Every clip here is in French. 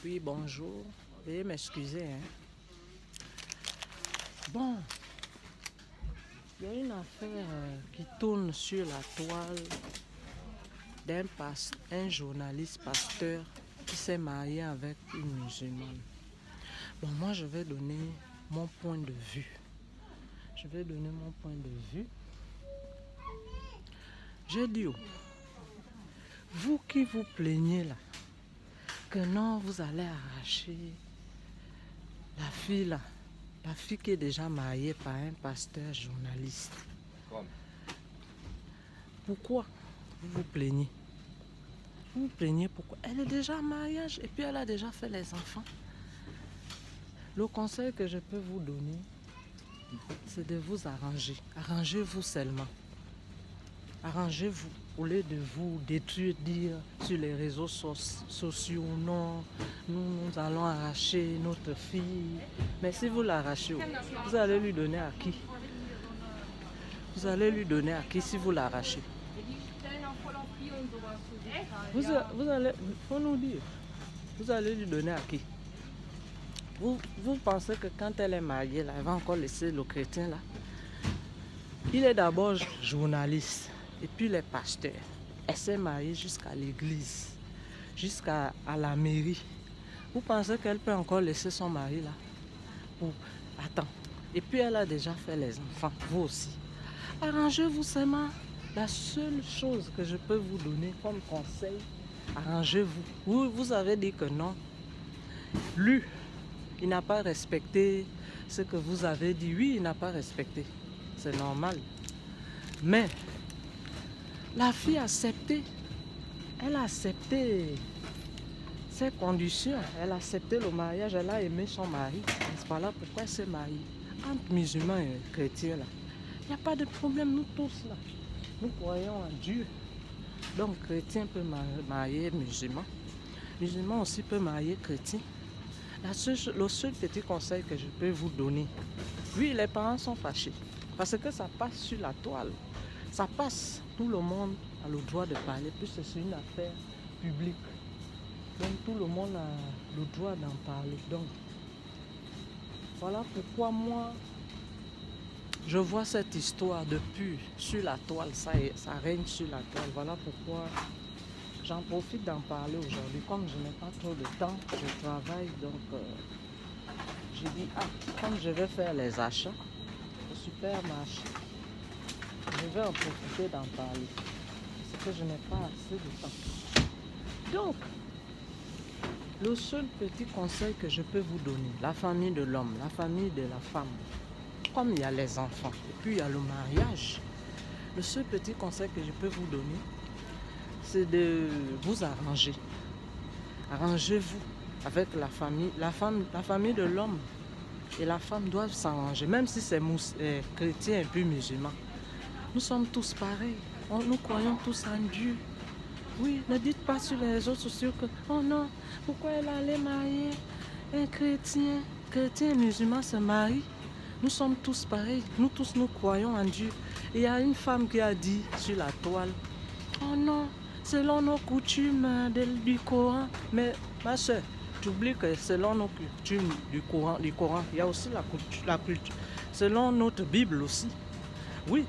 Oui, bonjour. Veuillez m'excuser, hein. Bon, il y a une affaire qui tourne sur la toile un journaliste pasteur qui s'est marié avec une musulmane. Bon, moi, je vais donner mon point de vue. Je dis, vous qui vous plaignez là, que non, vous allez arracher la fille qui est déjà mariée par un pasteur journaliste. Pourquoi vous vous plaignez? Vous vous plaignez pourquoi? Elle est déjà en mariage et puis elle a déjà fait les enfants. Le conseil que je peux vous donner, c'est de vous arranger. Arrangez-vous seulement. Arrangez-vous au lieu de vous détruire, dire sur les réseaux sociaux, non, nous allons arracher notre fille. Mais si vous l'arrachez, vous allez lui donner à qui? Vous allez lui donner à qui si vous l'arrachez? Vous allez, faut nous dire, vous allez lui donner à qui? Vous pensez que quand elle est mariée, là, elle va encore laisser le chrétien là? Il est d'abord journaliste et puis il est pasteur. Elle s'est mariée jusqu'à l'église, jusqu'à la mairie. Vous pensez qu'elle peut encore laisser son mari là? Attends. Et puis elle a déjà fait les enfants, vous aussi. Arrangez-vous seulement. La seule chose que je peux vous donner comme conseil, arrangez-vous. Vous avez dit que non. Lui, il n'a pas respecté ce que vous avez dit. Oui, il n'a pas respecté. C'est normal. Mais la fille a accepté. Elle a accepté ses conditions. Elle a accepté le mariage. Elle a aimé son mari. C'est pas là pourquoi elle s'est mariée. Entre musulmans et chrétiens là, il n'y a pas de problème, nous tous là. Nous croyons en Dieu. Donc chrétien peut marier musulman. Musulman aussi peut marier chrétien. Le seul petit conseil que je peux vous donner, oui, les parents sont fâchés. Parce que ça passe sur la toile. Ça passe. Tout le monde a le droit de parler. Puisque c'est une affaire publique. Donc tout le monde a le droit d'en parler. Donc voilà pourquoi moi, je vois cette histoire depuis sur la toile. Ça règne sur la toile. Voilà pourquoi j'en profite d'en parler aujourd'hui. Comme je n'ai pas trop de temps, je travaille. Donc j'ai dit, comme je vais faire les achats au supermarché, je vais en profiter d'en parler. Parce que je n'ai pas assez de temps. Donc, le seul petit conseil que je peux vous donner, la famille de l'homme, la famille de la femme, comme il y a les enfants et puis il y a le mariage, le seul petit conseil que je peux vous donner, c'est de vous arranger. Arrangez-vous avec la famille. La famille de l'homme et la femme doivent s'arranger, même si c'est chrétien et puis musulman. Nous sommes tous pareils. Nous croyons tous en Dieu. Oui, ne dites pas sur les réseaux sociaux que oh non, pourquoi elle allait marier un chrétien et musulman se marient. Nous sommes tous pareils. Nous tous, nous croyons en Dieu. Et il y a une femme qui a dit sur la toile, oh non, selon nos coutumes du Coran. Mais ma soeur, tu oublies que selon nos coutumes du Coran, il y a aussi la culture. Selon notre Bible aussi. Oui,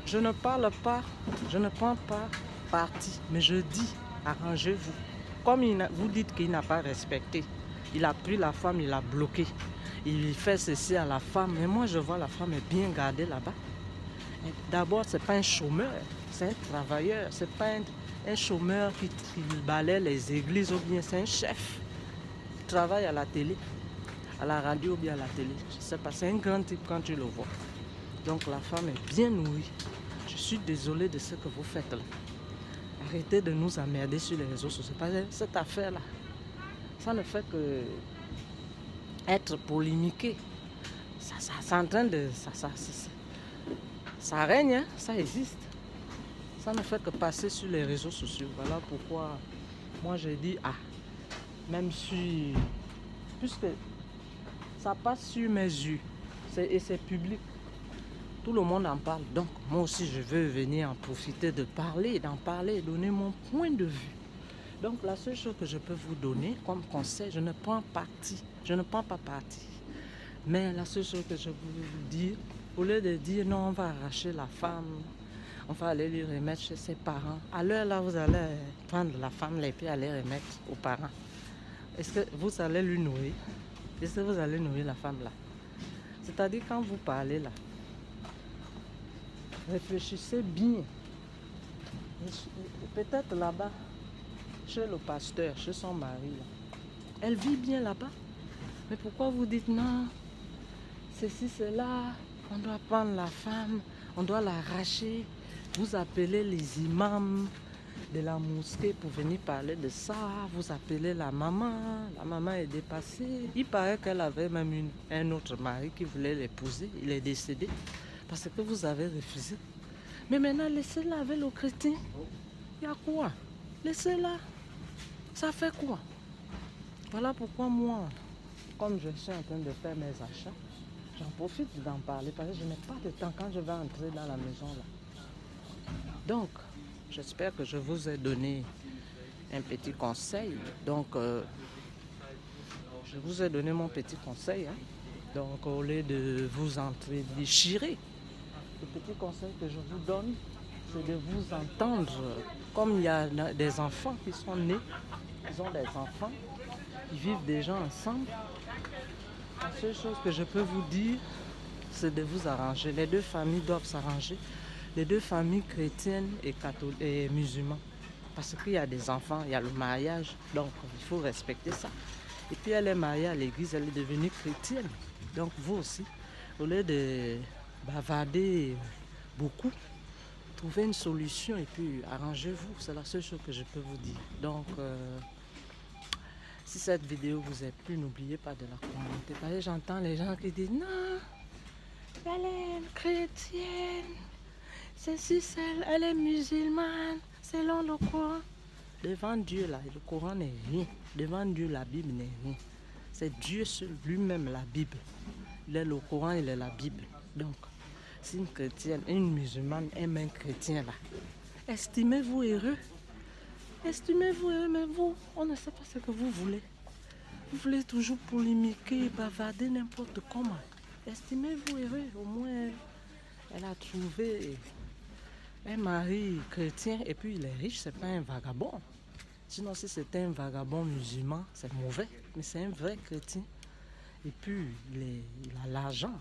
je ne prends pas parti, mais je dis, arrangez-vous. Comme vous dites qu'il n'a pas respecté, il a pris la femme, il l'a bloqué. Il fait ceci à la femme, mais moi je vois la femme est bien gardée là-bas. D'abord, ce n'est pas un chômeur, c'est un travailleur, c'est pas un chômeur qui balaie les églises ou bien c'est un chef. Il travaille à la télé, à la radio ou bien à la télé. Je ne sais pas, c'est un grand type quand tu le vois. Donc la femme est bien nourrie. Je suis désolé de ce que vous faites là. Arrêtez de nous emmerder sur les réseaux sociaux. Parce que cette affaire-là, ça ne fait que être polémiqué. C'est en train de... Ça règne, hein? Ça existe. Ça ne fait que passer sur les réseaux sociaux. Voilà pourquoi moi j'ai dit, même si... Puisque ça passe sur mes yeux et c'est public. Tout le monde en parle. Donc, moi aussi, je veux venir en profiter d'en parler, donner mon point de vue. Donc la seule chose que je peux vous donner comme conseil, je ne prends pas parti. Mais la seule chose que je peux vous dire, au lieu de dire non, on va arracher la femme, on va aller lui remettre chez ses parents. À l'heure là, vous allez prendre la femme et puis aller remettre aux parents. Est-ce que vous allez lui nourrir? Est-ce que vous allez nourrir la femme là? C'est-à-dire quand vous parlez là, réfléchissez bien. Peut-être là-bas, chez le pasteur, chez son mari, là, elle vit bien là-bas. Mais pourquoi vous dites non? Ceci, cela, on doit prendre la femme, on doit l'arracher. Vous appelez les imams de la mosquée pour venir parler de ça. Vous appelez la maman est dépassée. Il paraît qu'elle avait même un autre mari qui voulait l'épouser. Il est décédé parce que vous avez refusé. Mais maintenant, laissez-la avec le chrétien. Il y a quoi? Laissez-la. Ça fait quoi? Voilà pourquoi moi, comme je suis en train de faire mes achats, j'en profite d'en parler parce que je n'ai pas de temps quand je vais entrer dans la maison là. Donc, j'espère que je vous ai donné un petit conseil. Donc, je vous ai donné mon petit conseil. Hein. Donc, au lieu de vous entrer déchirer, le petit conseil que je vous donne, c'est de vous entendre. Comme il y a des enfants qui sont nés, ils ont des enfants, ils vivent déjà ensemble. La seule chose que je peux vous dire, c'est de vous arranger. Les deux familles doivent s'arranger. Les deux familles chrétiennes et musulmanes. Parce qu'il y a des enfants, il y a le mariage, donc il faut respecter ça. Et puis elle est mariée à l'église, elle est devenue chrétienne. Donc vous aussi, au lieu de bavarder beaucoup, trouvez une solution et puis arrangez-vous. C'est la seule chose que je peux vous dire. Donc, si cette vidéo vous a plu, n'oubliez pas de la commenter. Parce que j'entends les gens qui disent non, elle est chrétienne, elle est musulmane, selon le Coran. Devant Dieu, là, le Coran n'est rien. Devant Dieu, la Bible n'est rien. C'est Dieu seul, lui-même, la Bible. Il est le Coran, il est la Bible. Donc, si une chrétienne, une musulmane aime un chrétien, là, estimez-vous heureux. Estimez-vous heureux, mais vous, on ne sait pas ce que vous voulez. Vous voulez toujours polémiquer, bavarder n'importe comment. Estimez-vous heureux. Au moins, elle a trouvé un mari chrétien et puis il est riche, c'est pas un vagabond. Sinon, si c'était un vagabond musulman, c'est mauvais. Mais c'est un vrai chrétien. Et puis, il a l'argent,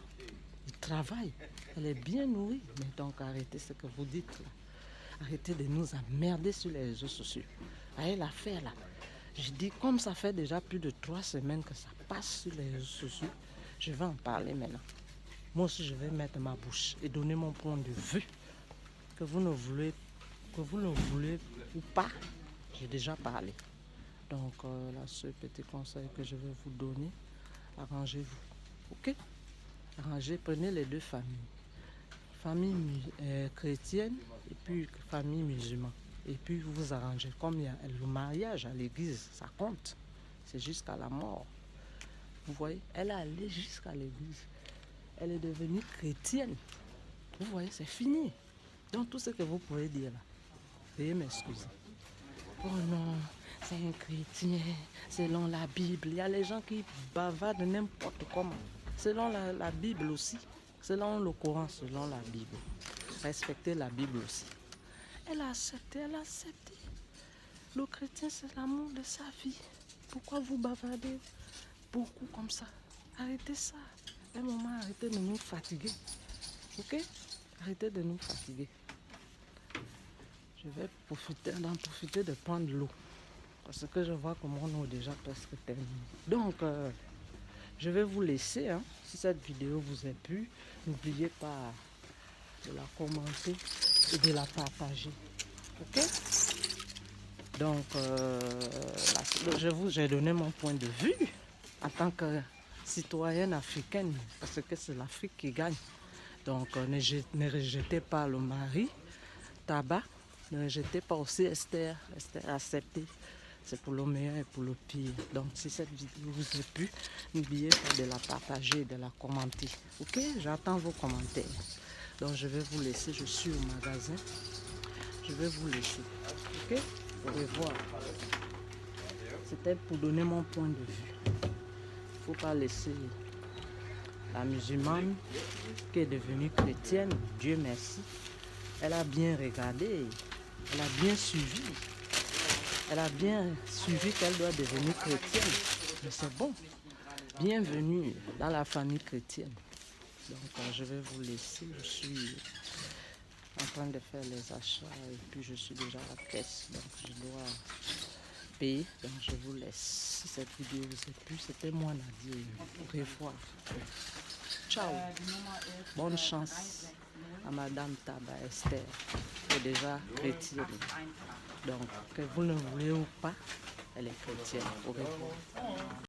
il travaille, elle est bien nourrie. Mais donc, arrêtez ce que vous dites là. Arrêtez de nous emmerder sur les réseaux sociaux. Voyez l'affaire là. Je dis, comme ça fait déjà plus de 3 semaines que ça passe sur les réseaux sociaux, je vais en parler maintenant. Moi aussi, je vais mettre ma bouche et donner mon point de vue. Que vous ne voulez ou pas, j'ai déjà parlé. Donc, là, ce petit conseil que je vais vous donner, arrangez-vous. Ok? Arrangez, prenez les deux familles. Famille chrétienne et puis famille musulmane. Et puis vous vous arrangez. Comme il y a le mariage à l'église, ça compte. C'est jusqu'à la mort. Vous voyez, elle est allée jusqu'à l'église. Elle est devenue chrétienne. Vous voyez, c'est fini. Donc tout ce que vous pouvez dire là, veuillez m'excuser. Oh non, c'est un chrétien, selon la Bible. Il y a les gens qui bavardent n'importe comment. Selon la Bible aussi. Selon le Coran, selon la Bible. Respectez la Bible aussi. Elle a accepté. Le chrétien, c'est l'amour de sa vie. Pourquoi vous bavardez beaucoup comme ça? Arrêtez ça. À un moment, arrêtez de nous fatiguer. Ok? Arrêtez de nous fatiguer. Je vais en profiter de prendre l'eau. Parce que je vois que mon eau est déjà presque terminée. Donc, je vais vous laisser. Hein. Si cette vidéo vous a plu, n'oubliez pas de la commenter et de la partager. Ok? Donc, j'ai donné mon point de vue en tant que citoyenne africaine, parce que c'est l'Afrique qui gagne. Donc, ne rejetez pas le mari, tabac, ne rejetez pas aussi Esther. Esther acceptée. C'est pour le meilleur et pour le pire. Donc, si cette vidéo vous a plu, n'oubliez pas de la partager et de la commenter. Ok? J'attends vos commentaires. Donc, je vais vous laisser. Je suis au magasin. Je vais vous laisser. Ok? Au revoir. c'était pour donner mon point de vue. Il ne faut pas laisser la musulmane qui est devenue chrétienne, Dieu merci. Elle a bien regardé, elle a bien suivi. Elle a bien suivi qu'elle doit devenir chrétienne. Mais c'est bon. Bienvenue dans la famille chrétienne. Donc je vais vous laisser. Je suis en train de faire les achats et puis je suis déjà à la caisse. Donc je dois payer. Donc je vous laisse. Si cette vidéo vous a plu, c'était moi Nadia. Au revoir. Ciao. Bonne chance à Madame Taba Esther, qui est déjà chrétienne. Donc, que vous ne voulez ou pas, elle est chrétienne. Au revoir.